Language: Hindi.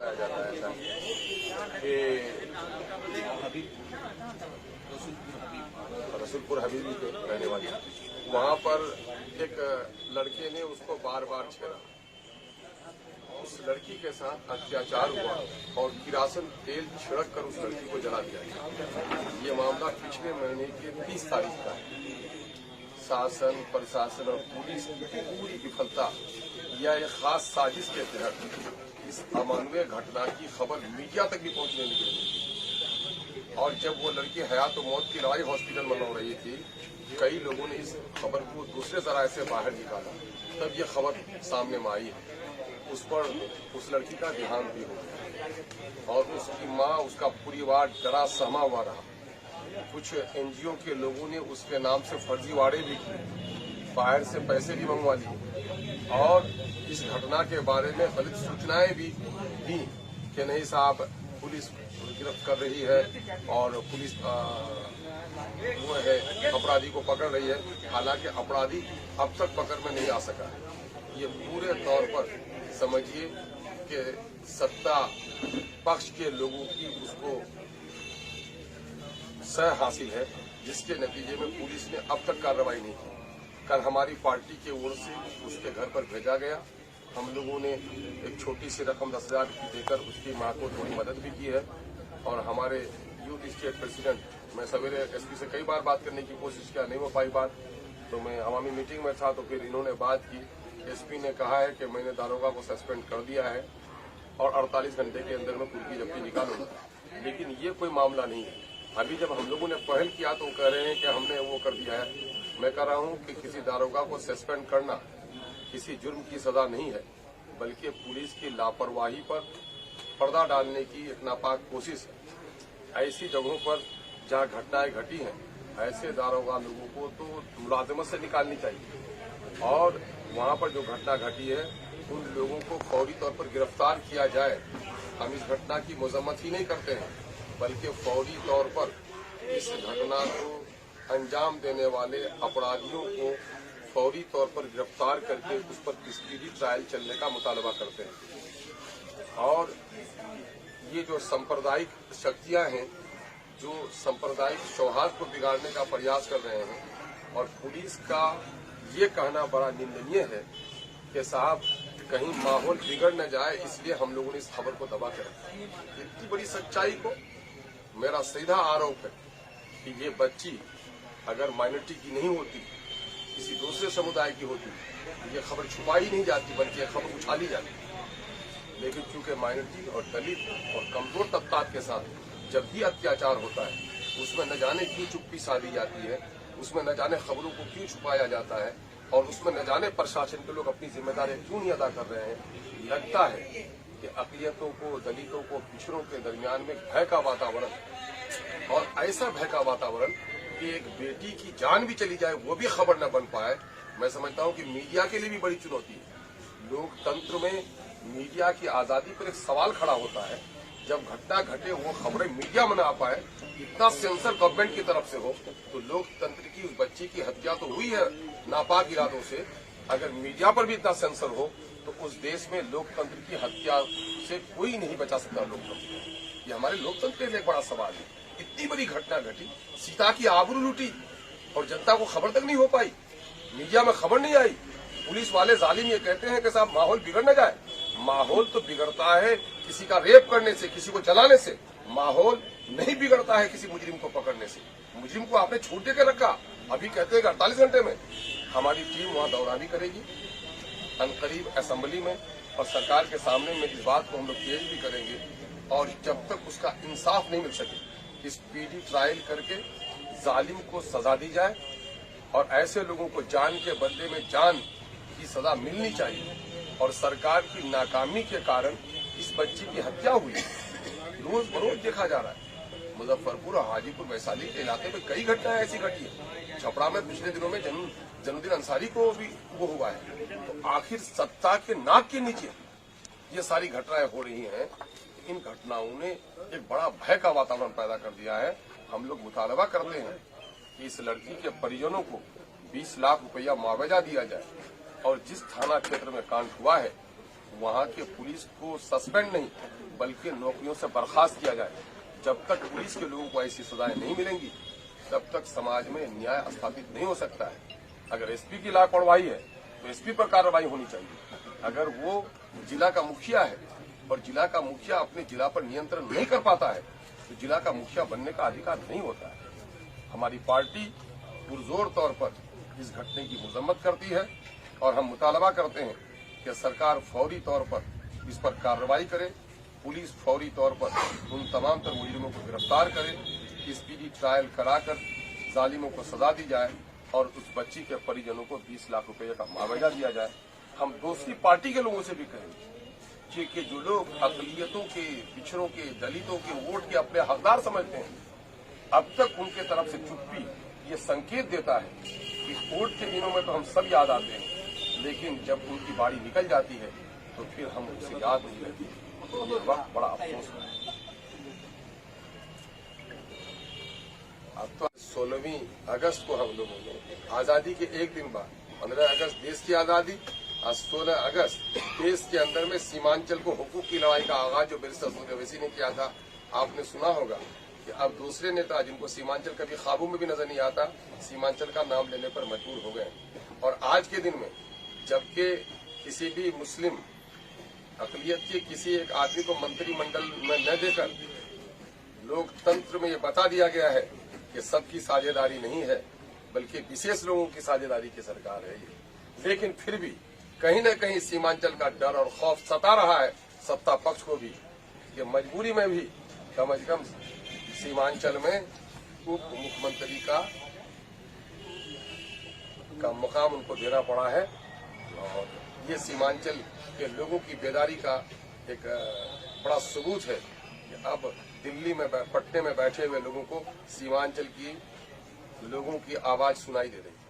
जाता है ऐसा कि रसूलपुर हबीबी के रहने वाले वहाँ पर एक लड़के ने उसको बार बार छेड़ा। उस लड़की के साथ अत्याचार हुआ और किरासन तेल छिड़क कर उस लड़की को जला दिया गया। ये मामला पिछले महीने की 30 तारीख का है। शासन, प्रशासन और पुलिस की पूरी विफलता या एक खास साजिश के तहत इस अमानवीय घटना की खबर मीडिया तक भी पहुंचने नहीं लगी। और जब वो लड़की हयात और मौत की लड़ाई हॉस्पिटल में लड़ रही थी, कई लोगों ने इस खबर को दूसरे जराये से बाहर निकाला, तब ये खबर सामने में आई है। उस पर उस लड़की का देहांत भी हो गया और उसकी माँ, उसका परिवार डरा सहमा हुआ रहा। कुछ एनजीओ के लोगों ने उसके नाम से फर्जीवाड़े भी किए, बाहर से पैसे भी मंगवा लिए और इस घटना के बारे में गलत सूचनाएं भी दी कि नहीं साहब, पुलिस गिरफ्त कर रही है और पुलिस वो है अपराधी को पकड़ रही है। हालांकि अपराधी अब तक पकड़ में नहीं आ सका है। ये पूरे तौर पर समझिए कि सत्ता पक्ष के लोगों की उसको सह हासिल है, जिसके नतीजे में पुलिस ने अब तक कार्रवाई नहीं की। कल हमारी पार्टी की ओर से उसके घर पर भेजा गया। हम लोगों ने एक छोटी सी रकम 10,000 की देकर उसकी मां को थोड़ी मदद भी की है। और हमारे यूथ स्टेट प्रेसिडेंट, मैं सवेरे एसपी से कई बार बात करने की कोशिश किया, नहीं हो पाई बात, तो मैं अवामी मीटिंग में था तो फिर इन्होंने बात की। एसपी ने कहा है कि मैंने दारोगा को सस्पेंड कर दिया है और 48 घंटे के अंदर में कुर्की जब्ती निकालूंगा। लेकिन ये कोई मामला नहीं है। अभी जब हम लोगों ने पहल किया तो कह रहे हैं कि हमने वो कर दिया है। मैं कह रहा हूं कि किसी दारोगा को सस्पेंड करना किसी जुर्म की सजा नहीं है, बल्कि पुलिस की लापरवाही पर पर्दा डालने की एक नापाक कोशिश है। ऐसी जगहों पर जहां घटनाएं घटी हैं, ऐसे दारोगा लोगों को तो मुलाजमत से निकालनी चाहिए और वहां पर जो घटना घटी है उन लोगों को फौरी तौर पर गिरफ्तार किया जाए। हम इस घटना की मजम्मत ही नहीं करते हैं, बल्कि फौरी तौर पर इस घटना को अंजाम देने वाले अपराधियों को फौरी तौर पर गिरफ्तार करके उस पर स्पीडी ट्रायल चलने का मुतालबा करते हैं। और ये जो सांप्रदायिक शक्तियां हैं, जो सांप्रदायिक सौहार्द को बिगाड़ने का प्रयास कर रहे हैं, और पुलिस का ये कहना बड़ा निंदनीय है कि साहब कहीं माहौल बिगड़ न जाए, इसलिए हम लोगों ने इस खबर को दबा के रखा। इतनी बड़ी सच्चाई को मेरा सीधा आरोप है कि ये बच्ची अगर माइनॉरिटी की नहीं होती, किसी दूसरे समुदाय की होती, ये खबर छुपाई नहीं जाती, बल्कि ये खबर उछाली जाती। लेकिन चूंकि माइनॉरिटी और दलित और कमजोर तबकात के साथ जब भी अत्याचार होता है, उसमें न जाने क्यों चुप्पी साधी जाती है, उसमें न जाने खबरों को क्यों छुपाया जाता है और उसमें न जाने प्रशासन के लोग अपनी जिम्मेदारी क्यों नहीं अदा कर रहे हैं। लगता है कि अक़लियतों को, दलितों को, पिछड़ों के दरमियान में भय का वातावरण, और ऐसा भय का वातावरण कि एक बेटी की जान भी चली जाए वो भी खबर न बन पाए। मैं समझता हूं कि मीडिया के लिए भी बड़ी चुनौती है। लोकतंत्र में मीडिया की आजादी पर एक सवाल खड़ा होता है। जब घटना घटे वो खबरें मीडिया में न आ पाए, इतना सेंसर गवर्नमेंट की तरफ से हो, तो लोकतंत्र की उस बच्ची की हत्या तो हुई है नापाक इरादों से। अगर मीडिया पर भी इतना सेंसर हो तो उस देश में लोकतंत्र की हत्या से कोई नहीं बचा सकता लोकतंत्र। ये हमारे लोकतंत्र के लिए एक बड़ा सवाल है। इतनी बड़ी घटना घटी, सीता की आबरू लूटी और जनता को खबर तक नहीं हो पाई, मीडिया में खबर नहीं आई। पुलिस वाले जालिम ये कहते हैं कि साहब माहौल बिगड़ न जाए। माहौल तो बिगड़ता है किसी का रेप करने से, किसी को जलाने से। माहौल नहीं बिगड़ता है किसी मुजरिम को पकड़ने से। मुजरिम को आपने छूट दे के रखा, अभी कहते हैं 48 घंटे में। हमारी टीम वहां दौरा भी करेगी अनकरीब असेंबली में, और सरकार के सामने में इस बात को हम लोग पेश भी करेंगे। और जब तक उसका इंसाफ नहीं मिल सके, स्पीडी ट्रायल करके जालिम को सजा दी जाए और ऐसे लोगों को जान के बदले में जान की सजा मिलनी चाहिए। और सरकार की नाकामी के कारण इस बच्ची की हत्या हुई, रोज बरोज देखा जा रहा है। मुजफ्फरपुर और हाजीपुर वैशाली के इलाके में कई घटनाएं ऐसी घटी है। छपरा में पिछले दिनों में जनुद्दीन अंसारी को भी वो हुआ है। तो आखिर सत्ता के नाक के नीचे ये सारी घटनाएं हो रही हैं। इन घटनाओं ने एक बड़ा भय का वातावरण पैदा कर दिया है। हम लोग मुतालबा करते हैं कि इस लड़की के परिजनों को 20 लाख रुपया मुआवजा दिया जाए और जिस थाना क्षेत्र में कांड हुआ है वहां के पुलिस को सस्पेंड नहीं बल्कि नौकरियों से बर्खास्त किया जाए। जब तक पुलिस के लोगों को ऐसी सजाएं नहीं मिलेंगी तब तक समाज में न्याय स्थापित नहीं हो सकता है। अगर एसपी की लापरवाही है तो एसपी पर कार्रवाई होनी चाहिए। अगर वो जिला का मुखिया है और जिला का मुखिया अपने जिला पर नियंत्रण नहीं कर पाता है तो जिला का मुखिया बनने का अधिकार नहीं होता है। हमारी पार्टी पुरजोर तौर पर इस घटने की मजम्मत करती है और हम मुतालबा करते हैं कि सरकार फौरी तौर पर इस पर कार्रवाई करे, पुलिस फौरी तौर पर उन तमाम तर मुजरिमों को गिरफ्तार करे, स्पीडी ट्रायल कराकर जालिमों को सजा दी जाए और उस बच्ची के परिजनों को 20 लाख रुपए का मुआवजा दिया जाए। हम दूसरी पार्टी के लोगों से भी कहेंगे कि जो लोग अकलियतों के, पिछड़ों के, दलितों के वोट के अपने हकदार समझते हैं, अब तक उनके तरफ से चुप्पी ये संकेत देता है कि वोट के दिनों में तो हम सब याद आते हैं, लेकिन जब उनकी बारी निकल जाती है तो फिर हम उनसे याद नहीं रहते। ये वक्त बड़ा अफसोस है। अब तो 16वीं अगस्त को हम लोगों ने आजादी के एक दिन बाद 15 अगस्त देश की आजादी, आज 16 अगस्त देश के अंदर में सीमांचल को हुकूक की लड़ाई का आगाज जो बैरिस्टर सूर्य वैसी ने किया था। आपने सुना होगा कि अब दूसरे नेता जिनको सीमांचल कभी ख्वाबों में भी नजर नहीं आता, सीमांचल का नाम लेने पर मजबूर हो गए। और आज के दिन में जबकि किसी भी मुस्लिम अकलियत के किसी एक आदमी को मंत्रिमंडल में न देकर लोकतंत्र में ये बता दिया गया है कि सबकी साझेदारी नहीं है बल्कि विशेष लोगों की साझेदारी की सरकार है ये, लेकिन फिर भी कहीं न कहीं सीमांचल का डर और खौफ सता रहा है सत्ता पक्ष को भी कि मजबूरी में भी कम से कम सीमांचल में उप मुख्यमंत्री का मुकाम उनको देना पड़ा है। और ये सीमांचल के लोगों की बेदारी का एक बड़ा सबूत है कि अब दिल्ली में, पटने में बैठे हुए लोगों को सीमांचल की लोगों की आवाज सुनाई दे रही है।